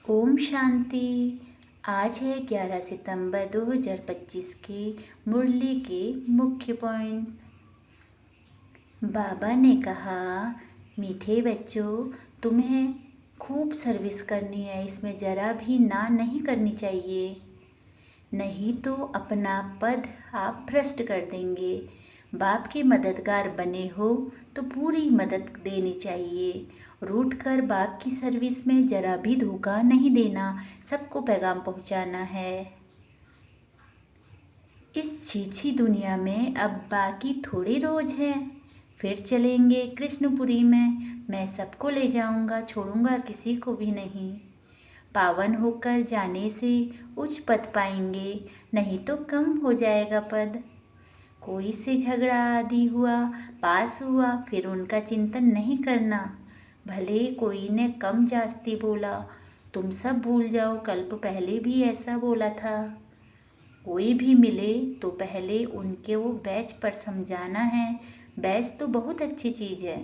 ओम शांति। आज है 11 सितंबर 2025 की मुरली के मुख्य पॉइंट्स। बाबा ने कहा, मीठे बच्चों, तुम्हें खूब सर्विस करनी है, इसमें ज़रा भी ना नहीं करनी चाहिए, नहीं तो अपना पद आप भ्रष्ट कर देंगे। बाप के मददगार बने हो तो पूरी मदद देनी चाहिए। रूठ कर बाप की सर्विस में ज़रा भी धोखा नहीं देना, सबको पैगाम पहुंचाना है। इस छीछी दुनिया में अब बाकी थोड़े रोज है, फिर चलेंगे कृष्णपुरी में। मैं सबको ले जाऊंगा, छोड़ूंगा किसी को भी नहीं। पावन होकर जाने से उच्च पद पाएंगे, नहीं तो कम हो जाएगा पद। कोई से झगड़ा आदि हुआ, पास हुआ, फिर उनका चिंतन नहीं करना। भले कोई ने कम जास्ती बोला, तुम सब भूल जाओ, कल्प पहले भी ऐसा बोला था। कोई भी मिले तो पहले उनके वो बैच पर समझाना है। बैच तो बहुत अच्छी चीज़ है,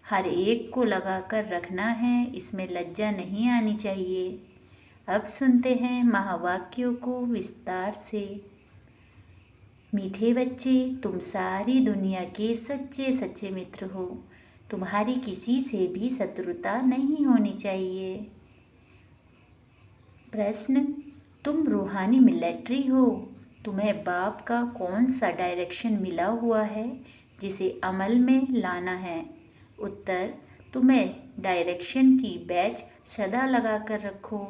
हर एक को लगा कर रखना है, इसमें लज्जा नहीं आनी चाहिए। अब सुनते हैं महावाक्यों को विस्तार से। मीठे बच्चे, तुम सारी दुनिया के सच्चे सच्चे मित्र हो। तुम्हारी किसी से भी शत्रुता नहीं होनी चाहिए। प्रश्न, तुम रूहानी मिलिट्री हो। तुम्हें बाप का कौन सा डायरेक्शन मिला हुआ है जिसे अमल में लाना है? उत्तर, तुम्हें डायरेक्शन की बैच सदा लगा कर रखो।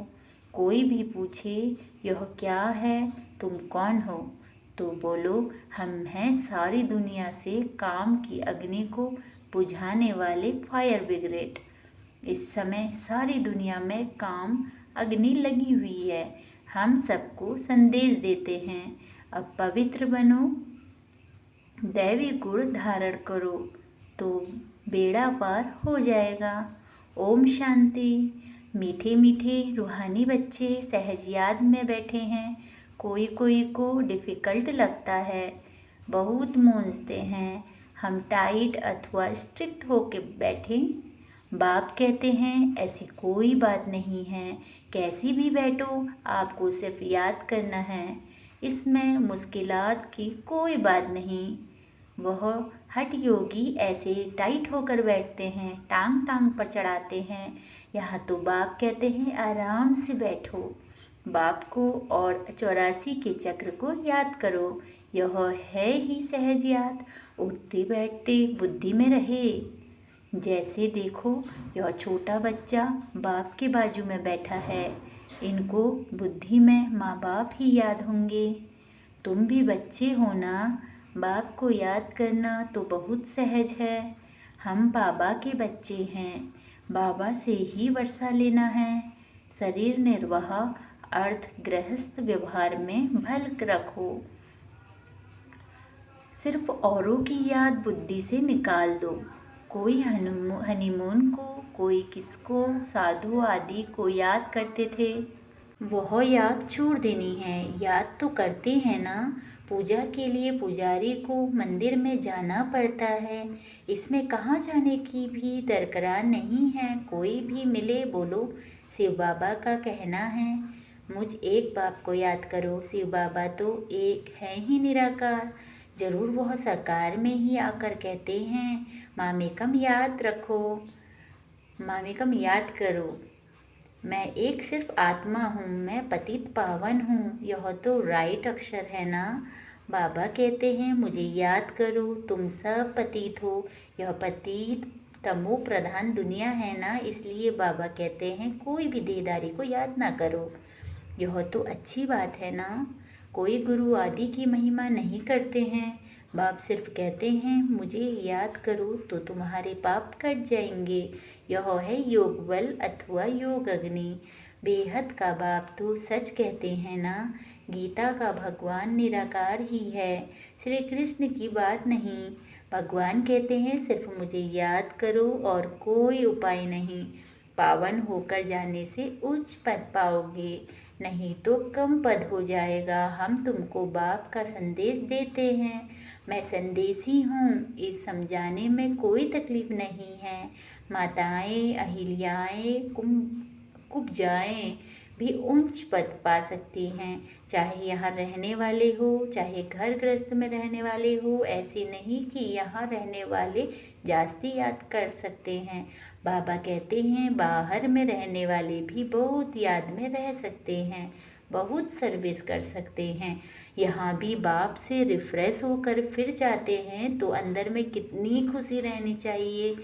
कोई भी पूछे यह क्या है, तुम कौन हो, तो बोलो, हम हैं सारी दुनिया से काम की अग्नि को बुझाने वाले फायर ब्रिगेड। इस समय सारी दुनिया में काम अग्नि लगी हुई है, हम सबको संदेश देते हैं, अब पवित्र बनो, दैवी गुण धारण करो, तो बेड़ा पार हो जाएगा। ओम शांति। मीठे मीठे रूहानी बच्चे सहज याद में बैठे हैं। कोई कोई को डिफ़िकल्ट लगता है, बहुत मूंझते हैं, हम टाइट अथवा स्ट्रिक्ट होके बैठे। बाप कहते हैं ऐसी कोई बात नहीं है, कैसी भी बैठो, आपको सिर्फ याद करना है, इसमें मुश्किलात की कोई बात नहीं। वह हठ योगी ऐसे टाइट होकर बैठते हैं, टांग टांग पर चढ़ाते हैं। यहाँ तो बाप कहते हैं आराम से बैठो, बाप को और 84 के चक्र को याद करो। यह है ही सहज याद, उठते बैठते बुद्धि में रहे। जैसे देखो, यह छोटा बच्चा बाप के बाजू में बैठा है, इनको बुद्धि में माँ बाप ही याद होंगे। तुम भी बच्चे हो ना, बाप को याद करना तो बहुत सहज है। हम बाबा के बच्चे हैं, बाबा से ही वर्षा लेना है। शरीर निर्वाह अर्थ गृहस्थ व्यवहार में भल रखो। सिर्फ औरों की याद बुद्धि से निकाल दो। कोई हनीमून को, कोई किसको, साधु आदि को याद करते थे, वह याद छोड़ देनी है। याद तो करते हैं ना, पूजा के लिए पुजारी को मंदिर में जाना पड़ता है, इसमें कहाँ जाने की भी दरकार नहीं है। कोई भी मिले बोलो, शिव बाबा का कहना है, मुझ एक बाप को याद करो। शिव बाबा तो एक है ही निराकार, जरूर वह साकार में ही आकर कहते हैं, मामेकम याद रखो, मामेकम याद करो। मैं एक सिर्फ आत्मा हूँ, मैं पतित पावन हूँ, यह तो राइट अक्षर है ना। बाबा कहते हैं मुझे याद करो, तुम सब पतित हो। यह पतित तमो प्रधान दुनिया है ना, इसलिए बाबा कहते हैं कोई भी देहधारी को याद ना करो। यह तो अच्छी बात है ना। कोई गुरु आदि की महिमा नहीं करते हैं, बाप सिर्फ कहते हैं मुझे याद करो तो तुम्हारे पाप कट जाएंगे। यह है योग बल अथवा योग अग्नि। बेहद का बाप तो सच कहते हैं ना, गीता का भगवान निराकार ही है, श्री कृष्ण की बात नहीं। भगवान कहते हैं सिर्फ मुझे याद करो और कोई उपाय नहीं। पावन होकर जाने से उच्च पद पाओगे, नहीं तो कम पद हो जाएगा। हम तुमको बाप का संदेश देते हैं, मैं संदेशी हूँ, इस समझाने में कोई तकलीफ नहीं है। माताएं अहिल्याएं उपजाएं भी उच्च पद पा सकते हैं। चाहे यहाँ रहने वाले हो, चाहे घर गृहस्थ में रहने वाले हो, ऐसे नहीं कि यहाँ रहने वाले जास्ती याद कर सकते हैं। बाबा कहते हैं बाहर में रहने वाले भी बहुत याद में रह सकते हैं, बहुत सर्विस कर सकते हैं। यहाँ भी बाप से रिफ्रेश होकर फिर जाते हैं तो अंदर में कितनी खुशी रहनी चाहिए।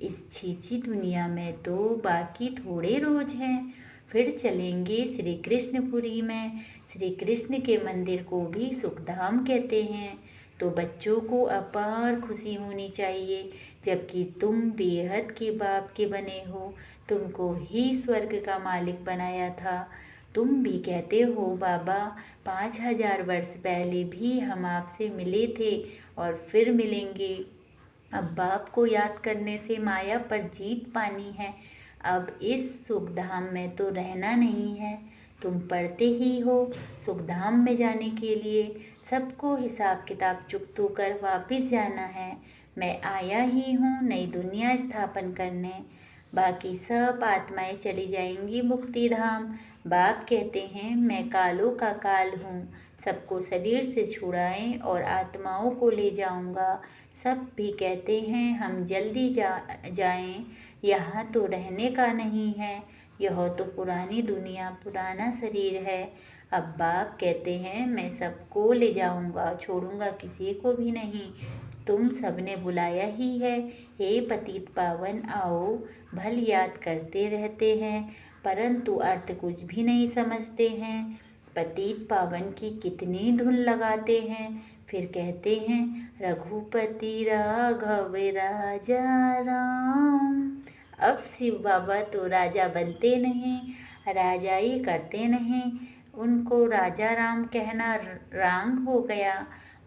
इस छीछी दुनिया में तो बाकी थोड़े रोज हैं, फिर चलेंगे श्री कृष्णपुरी में। श्री कृष्ण के मंदिर को भी सुखधाम कहते हैं। तो बच्चों को अपार खुशी होनी चाहिए, जबकि तुम बेहद के बाप के बने हो। तुमको ही स्वर्ग का मालिक बनाया था। तुम भी कहते हो बाबा 5000 वर्ष पहले भी हम आपसे मिले थे और फिर मिलेंगे। अब बाप को याद करने से माया पर जीत पानी है। अब इस सुखधाम में तो रहना नहीं है। तुम पढ़ते ही हो सुखधाम में जाने के लिए सबको हिसाब किताब चुकता होकर वापस जाना है। मैं आया ही हूँ नई दुनिया स्थापन करने। बाकी सब आत्माएं चली जाएंगी मुक्ति धाम। बाप कहते हैं मैं कालों का काल हूँ, सबको शरीर से छुड़ाएं और आत्माओं को ले जाऊंगा। सब भी कहते हैं हम जल्दी जाएं, यहाँ तो रहने का नहीं है, यह तो पुरानी दुनिया पुराना शरीर है। अब बाप कहते हैं मैं सबको ले जाऊंगा, छोड़ूंगा किसी को भी नहीं। तुम सबने बुलाया ही है, हे पतित पावन आओ। भल याद करते रहते हैं परंतु अर्थ कुछ भी नहीं समझते हैं। पतित पावन की कितनी धुन लगाते हैं, फिर कहते हैं रघुपति राघव राजा राम। अब शिव बाबा तो राजा बनते नहीं, राजाई करते नहीं, उनको राजा राम कहना रांग हो गया।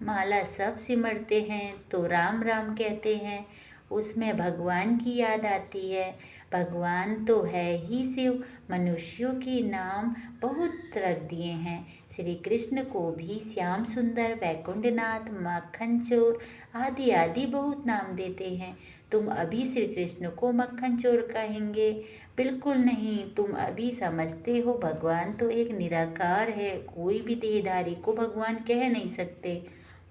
माला सब सिमरते हैं तो राम राम कहते हैं, उसमें भगवान की याद आती है। भगवान तो है ही शिव, मनुष्यों के नाम बहुत रख दिए हैं। श्री कृष्ण को भी श्याम सुंदर, वैकुंठनाथ, मक्खन चोर आदि आदि बहुत नाम देते हैं। तुम अभी श्री कृष्ण को मक्खन चोर कहेंगे? बिल्कुल नहीं। तुम अभी समझते हो भगवान तो एक निराकार है, कोई भी देहधारी को भगवान कह नहीं सकते।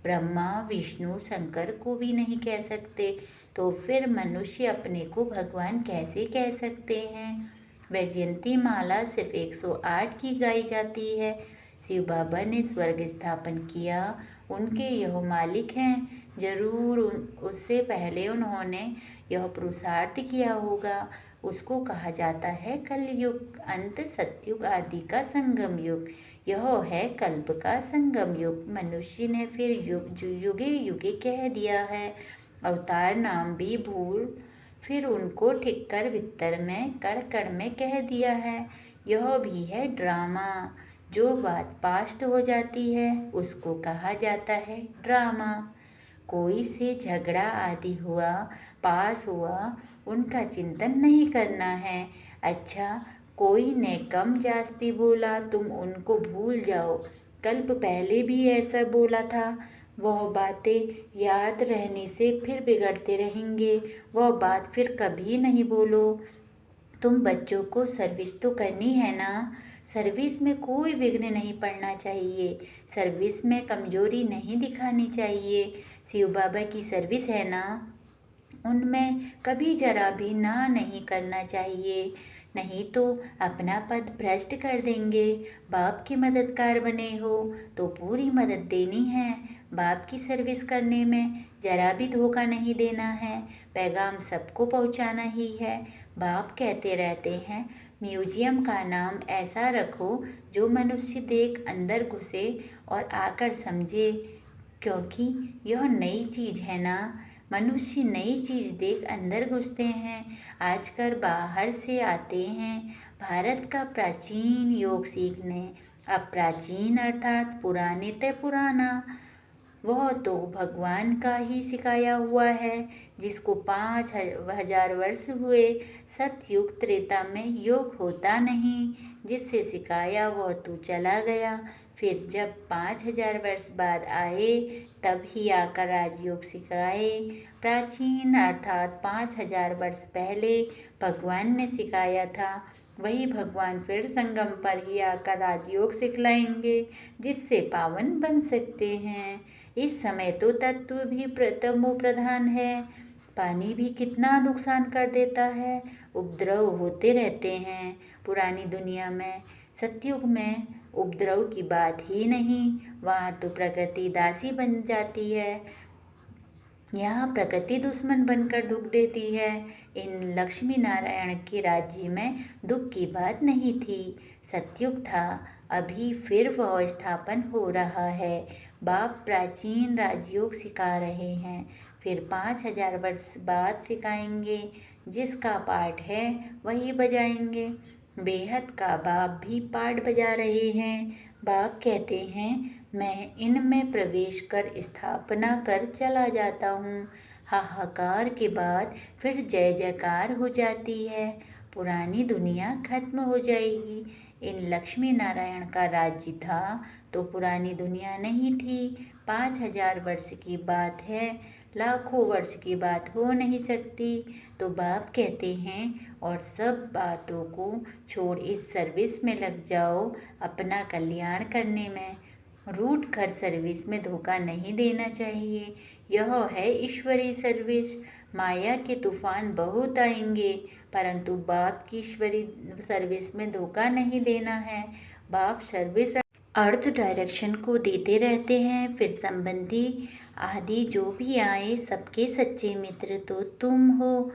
ब्रह्मा विष्णु शंकर को भी नहीं कह सकते, तो फिर मनुष्य अपने को भगवान कैसे कह सकते हैं? वैजयंती माला सिर्फ 108 की गाई जाती है। शिव बाबा ने स्वर्ग स्थापन किया, उनके यह मालिक हैं। जरूर उससे पहले उन्होंने यह पुरुषार्थ किया होगा। उसको कहा जाता है कलयुग, अंत सतयुग आदि का संगम युग। यह है कल्प का संगम युग। मनुष्य ने फिर युगे युगे कह दिया है। अवतार नाम भी भूल फिर उनको ठिक्कर वित्तर में कड़ कड़ में कह दिया है। यह भी है ड्रामा। जो बात पास्ट हो जाती है उसको कहा जाता है ड्रामा। कोई से झगड़ा आदि हुआ, पास हुआ, उनका चिंतन नहीं करना है। अच्छा, कोई ने कम जास्ती बोला, तुम उनको भूल जाओ। कल्प पहले भी ऐसा बोला था। वह बातें याद रहने से फिर बिगड़ते रहेंगे। वह बात फिर कभी नहीं बोलो। तुम बच्चों को सर्विस तो करनी है ना। सर्विस में कोई विघ्न नहीं पड़ना चाहिए, सर्विस में कमजोरी नहीं दिखानी चाहिए। शिव बाबा की सर्विस है ना, उनमें कभी जरा भी ना नहीं करना चाहिए, नहीं तो अपना पद भ्रष्ट कर देंगे। बाप के मददगार बने हो तो पूरी मदद देनी है। बाप की सर्विस करने में जरा भी धोखा नहीं देना है, पैगाम सबको पहुंचाना ही है। बाप कहते रहते हैं म्यूजियम का नाम ऐसा रखो जो मनुष्य देख अंदर घुसे और आकर समझे, क्योंकि यह नई चीज़ है ना। मनुष्य नई चीज़ देख अंदर घुसते हैं, आजकल बाहर से आते हैं भारत का प्राचीन योग सीखने। अब प्राचीन अर्थात पुराने ते पुराना, वह तो भगवान का ही सिखाया हुआ है, जिसको 5000 वर्ष हुए। सतयुग त्रेता में योग होता नहीं, जिससे सिखाया वह तो चला गया। फिर जब 5000 वर्ष बाद आए तब ही आकर राजयोग सिखाए। प्राचीन अर्थात 5000 वर्ष पहले भगवान ने सिखाया था। वही भगवान फिर संगम पर ही आकर राजयोग सिखलाएंगे, जिससे पावन बन सकते हैं। इस समय तो तत्व भी तमो प्रधान है। पानी भी कितना नुकसान कर देता है, उपद्रव होते रहते हैं। पुरानी दुनिया में, सतयुग में उपद्रव की बात ही नहीं, वहाँ तो प्रकृति दासी बन जाती है। यहाँ प्रकृति दुश्मन बनकर दुख देती है। इन लक्ष्मी नारायण के राज्य में दुख की बात नहीं थी। सतयुग था, अभी फिर वह स्थापन हो रहा है। बाप प्राचीन राजयोग सिखा रहे हैं, फिर 5000 वर्ष बाद सिखाएंगे। जिसका पाठ है वही बजाएंगे। बेहद का बाप भी पाठ बजा रहे हैं। बाप कहते हैं, मैं इनमें प्रवेश कर स्थापना कर चला जाता हूँ। हाहाकार के बाद फिर जय जयकार हो जाती है। पुरानी दुनिया खत्म हो जाएगी। इन लक्ष्मी नारायण का राज्य था तो पुरानी दुनिया नहीं थी। 5000 वर्ष की बात है, लाखों वर्ष की बात हो नहीं सकती। तो बाप कहते हैं, और सब बातों को छोड़ इस सर्विस में लग जाओ, अपना कल्याण करने में। रूट कर सर्विस में धोखा नहीं देना चाहिए। यह है ईश्वरीय सर्विस। माया के तूफान बहुत आएंगे, परंतु बाप की ईश्वरीय सर्विस में धोखा नहीं देना है। बाप सर्विस अर्थ डायरेक्शन को देते रहते हैं। फिर संबंधी आदि जो भी आए, सबके सच्चे मित्र तो तुम हो।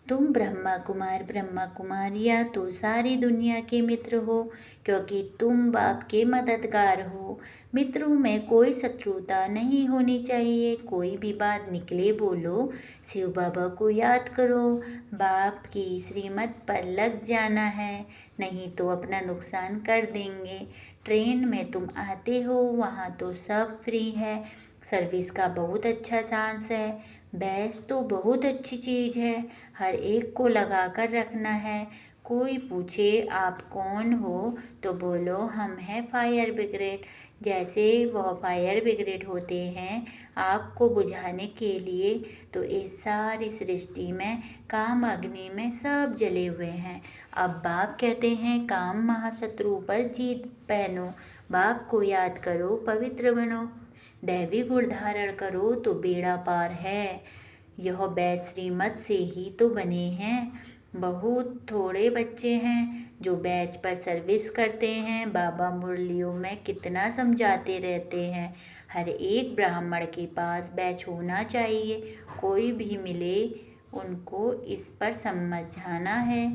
तुम ब्रह्मा कुमारियाँ तो सारी दुनिया के मित्र हो, क्योंकि तुम बाप के मददगार हो। मित्रों में कोई शत्रुता नहीं होनी चाहिए। कोई भी बात निकले बोलो, शिव बाबा को याद करो। बाप की श्रीमत पर लग जाना है, नहीं तो अपना नुकसान कर देंगे। ट्रेन में तुम आते हो, वहाँ तो सब फ्री है। सर्विस का बहुत अच्छा चांस है। बैच तो बहुत अच्छी चीज़ है, हर एक को लगा कर रखना है। कोई पूछे आप कौन हो, तो बोलो हम हैं फायर ब्रिगेड। जैसे वह फायर ब्रिगेड होते हैं आग को बुझाने के लिए, तो इस सारी सृष्टि में काम अग्नि में सब जले हुए हैं। अब बाप कहते हैं, काम महाशत्रु पर जीत पहनो। बाप को याद करो, पवित्र बनो। दैवी गुण धारण करो तो बेड़ा पार है। यह बैच श्रीमत से ही तो बने हैं। बहुत थोड़े बच्चे हैं जो बैच पर सर्विस करते हैं। बाबा मुरलियों में कितना समझाते रहते हैं, हर एक ब्राह्मण के पास बैच होना चाहिए। कोई भी मिले उनको इस पर समझाना है।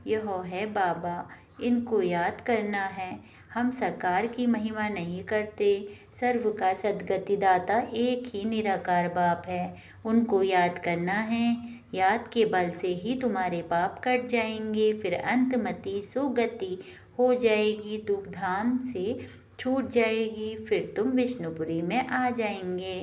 यह है बाबा, इनको याद करना है। हम सरकार की महिमा नहीं करते। सर्व का सद्गति दाता एक ही निराकार बाप है, उनको याद करना है। याद के बल से ही तुम्हारे पाप कट जाएंगे, फिर अंतमति सुगति हो जाएगी, दुख धाम से छूट जाएगी, फिर तुम विष्णुपुरी में आ जाएंगे।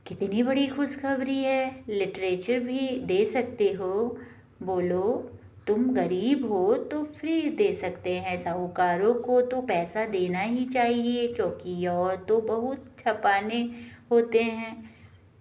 कितनी बड़ी खुशखबरी है। लिटरेचर भी दे सकते हो। बोलो, तुम गरीब हो तो फ्री दे सकते हैं। साहूकारों को तो पैसा देना ही चाहिए, क्योंकि यह तो बहुत छपाने होते हैं।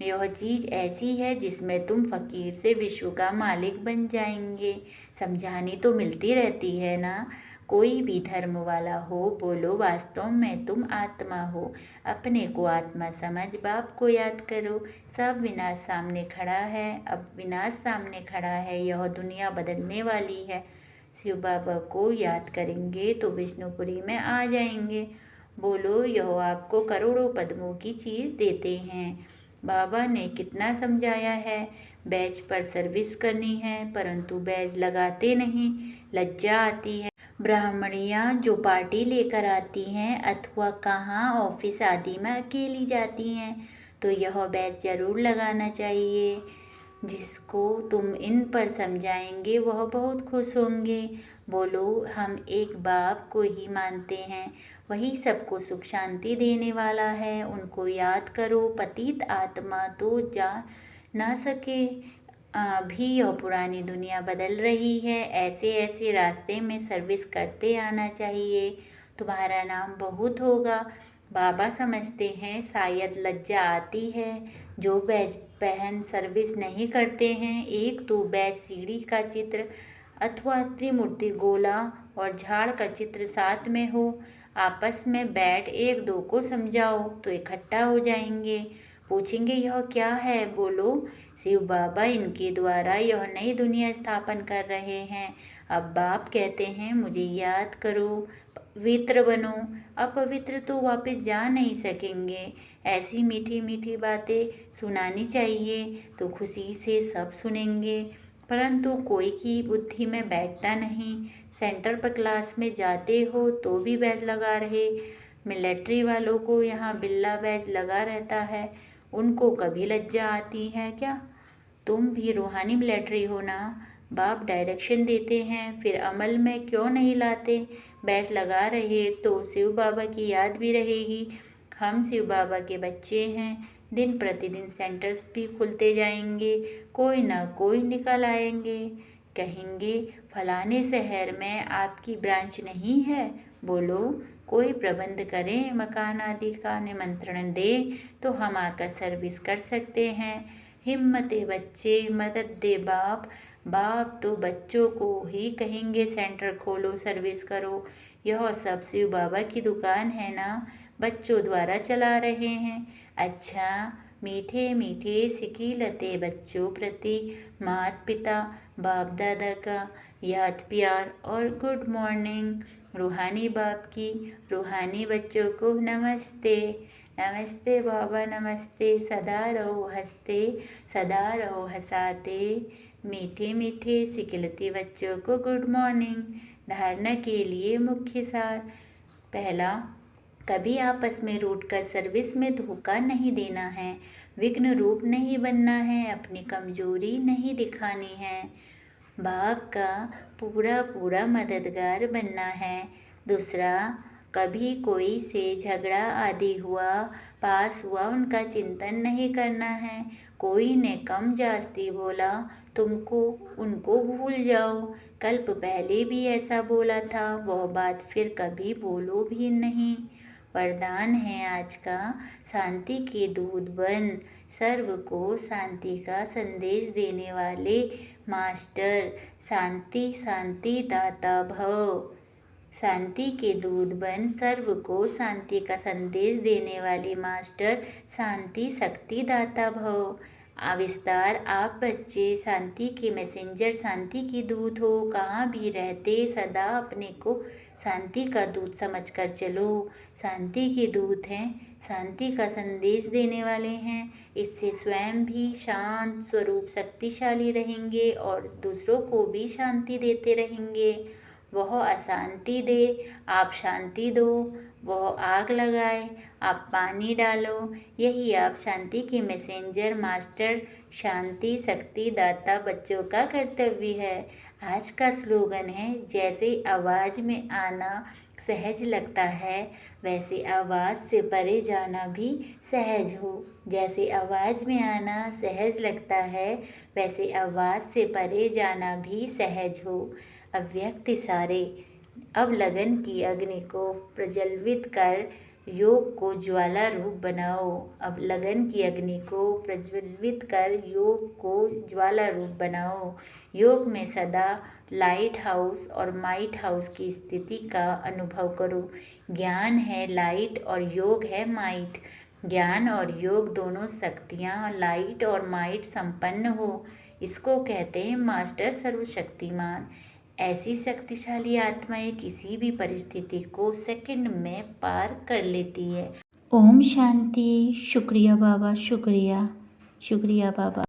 यह चीज़ ऐसी है जिसमें तुम फकीर से विश्व का मालिक बन जाएंगे। समझानी तो मिलती रहती है ना। कोई भी धर्म वाला हो, बोलो वास्तव में तुम आत्मा हो। अपने को आत्मा समझ बाप को याद करो। सब विनाश सामने खड़ा है, अब विनाश सामने खड़ा है। यह दुनिया बदलने वाली है। शिव बाबा को याद करेंगे तो विष्णुपुरी में आ जाएंगे। बोलो, यह आपको करोड़ों पद्मों की चीज़ देते हैं। बाबा ने कितना समझाया है। बैच पर सर्विस करनी है, परंतु बैच लगाते नहीं, लज्जा आती है। ब्राह्मणियाँ जो पार्टी लेकर आती हैं अथवा कहाँ ऑफिस आदि में अकेली जाती हैं, तो यह बैच ज़रूर लगाना चाहिए। जिसको तुम इन पर समझाएंगे वह बहुत खुश होंगे। बोलो, हम एक बाप को ही मानते हैं, वही सबको सुख शांति देने वाला है। उनको याद करो। पतित आत्मा तो जा ना सके। अभी यह पुरानी दुनिया बदल रही है। ऐसे ऐसे रास्ते में सर्विस करते आना चाहिए, तुम्हारा नाम बहुत होगा। बाबा समझते हैं शायद लज्जा आती है। जो बैच पहन सर्विस नहीं करते हैं, एक तो बैच सीढ़ी का चित्र अथवा त्रिमूर्ति गोला और झाड़ का चित्र साथ में हो। आपस में बैठ एक दो को समझाओ तो इकट्ठा हो जाएंगे। पूछेंगे यह क्या है, बोलो। शिव बाबा इनके द्वारा यह नई दुनिया स्थापन कर रहे हैं। अब बाप कहते हैं मुझे याद करो, पवित्र बनो। अपवित्र तो वापस जा नहीं सकेंगे। ऐसी मीठी मीठी बातें सुनानी चाहिए तो खुशी से सब सुनेंगे, परंतु कोई की बुद्धि में बैठता नहीं। सेंटर पर क्लास में जाते हो तो भी बैच लगा रहे। मिलिट्री वालों को यहाँ बिल्ला बैच लगा रहता है, उनको कभी लज्जा आती है क्या? तुम भी रूहानी मिलिट्री हो ना। बाप डायरेक्शन देते हैं, फिर अमल में क्यों नहीं लाते? बैच लगा रहे तो शिव बाबा की याद भी रहेगी। हम शिव बाबा के बच्चे हैं। दिन प्रतिदिन सेंटर्स भी खुलते जाएंगे, कोई ना कोई निकल आएंगे। कहेंगे फलाने शहर में आपकी ब्रांच नहीं है, बोलो। कोई प्रबंध करें, मकान आदि का निमंत्रण दे तो हम आकर सर्विस कर सकते हैं। हिम्मते बच्चे, मदद दे बाप। बाप तो बच्चों को ही कहेंगे सेंटर खोलो, सर्विस करो। यह सब शिव बाबा की दुकान है ना, बच्चों द्वारा चला रहे हैं। अच्छा, मीठे मीठे सिकीलते बच्चों प्रति माता पिता बाप दादा का याद प्यार और गुड मॉर्निंग। रूहानी बाप की रूहानी बच्चों को नमस्ते। नमस्ते बाबा नमस्ते, सदा रहो हंसते, सदा रहो हंसाते। मीठे मीठे सिकिलते बच्चों को गुड मॉर्निंग। धारणा के लिए मुख्य सार। पहला, कभी आपस में रूठकर सर्विस में धोखा नहीं देना है, विघ्न रूप नहीं बनना है, अपनी कमजोरी नहीं दिखानी है, बाप का पूरा पूरा मददगार बनना है। दूसरा, कभी कोई से झगड़ा आदि हुआ, पास हुआ, उनका चिंतन नहीं करना है। कोई ने कम जास्ती बोला, तुमको उनको भूल जाओ। कल्प पहले भी ऐसा बोला था, वह बात फिर कभी बोलो भी नहीं। वरदान है आज का, शांति के दूत बन। सर्व को शांति का संदेश देने वाले मास्टर, शांति शांति दाता भव। शांति के दूत बन, सर्व को शांति का संदेश देने वाले मास्टर, शांति शक्ति दाता भव। आविष्कार, आप बच्चे शांति के मैसेंजर, शांति की दूत हो। कहाँ भी रहते सदा अपने को शांति का दूत समझकर चलो। शांति के दूत हैं, शांति का संदेश देने वाले हैं। इससे स्वयं भी शांत स्वरूप शक्तिशाली रहेंगे और दूसरों को भी शांति देते रहेंगे। वह अशांति दे, आप शांति दो। वह आग लगाए, आप पानी डालो। यही आप शांति के मैसेंजर, मास्टर, शांति शक्ति दाता बच्चों का कर्तव्य है। आज का स्लोगन है, जैसे आवाज़ में आना सहज लगता है, वैसे आवाज़ से परे जाना भी सहज हो। जैसे आवाज़ में आना सहज लगता है, वैसे आवाज़ से परे जाना भी सहज हो। अव्यक्त इशारे। अब लगन की अग्नि को प्रज्वलित कर योग को ज्वाला रूप बनाओ। अब लगन की अग्नि को प्रज्वलित कर योग को ज्वाला रूप बनाओ। योग में सदा लाइट हाउस और माइट हाउस की स्थिति का अनुभव करो। ज्ञान है लाइट और योग है माइट। ज्ञान और योग दोनों शक्तियाँ लाइट और माइट संपन्न हो, इसको कहते हैं मास्टर सर्वशक्तिमान। ऐसी शक्तिशाली आत्माएं किसी भी परिस्थिति को सेकंड में पार कर लेती है। ओम शांति। शुक्रिया बाबा, शुक्रिया, शुक्रिया बाबा।